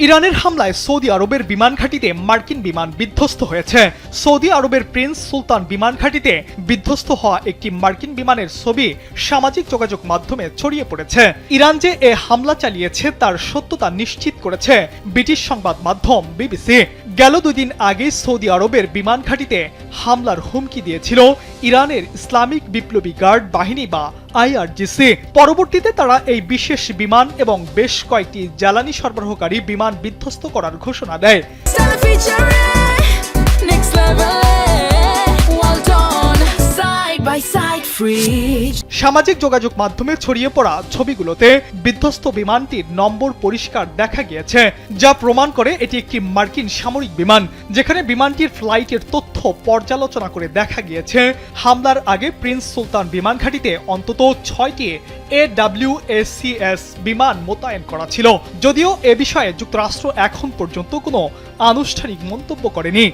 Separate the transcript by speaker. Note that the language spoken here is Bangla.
Speaker 1: ইরানের হামলায় সৌদি আরবের বিমান ঘাঁটিতে মার্কিন বিমান বিধ্বস্ত হয়েছে। সৌদি আরবের প্রিন্স সুলতান বিমান ঘাঁটিতে বিধ্বস্ত হওয়া একটি মার্কিন বিমানের ছবি সামাজিক যোগাযোগ মাধ্যমে ছড়িয়ে পড়েছে। ইরান যে এ হামলা চালিয়েছে তার সত্যতা নিশ্চিত করেছে ব্রিটিশ সংবাদ মাধ্যম বিবিসি। গেল 2 দিন আগে সৌদি আরবের বিমান ঘাঁটিতে হামলার হুমকি দিয়েছিল ইরানের ইসলামিক বিপ্লবী গার্ড বাহিনী বা IRGC। পরবর্তীতে তারা এই বিশেষ বিমান এবং বেশ কয়েকটি জ্বালানি সরবরাহকারী বিমান বিধ্বস্ত করার ঘোষণা দেয়। সামাজিক যোগাযোগ মাধ্যমে ছড়িয়ে পড়া ছবিগুলোতে বিধ্বস্ত বিমানটির নম্বর পরিষ্কার দেখা গিয়েছে, যা প্রমাণ করে এটি একটি মার্কিন সামরিক বিমান। যেখানে বিমানটির ফ্লাইটের তথ্য পর্যালোচনা করে দেখা গিয়েছে হামলার আগে প্রিন্স সুলতান বিমান ঘাঁটিতে অন্তত 6টি AWACS বিমান মোতায়েন করা ছিল। যদিও এ বিষয়ে যুক্তরাষ্ট্র এখন পর্যন্ত কোনো আনুষ্ঠানিক মন্তব্য করেনি।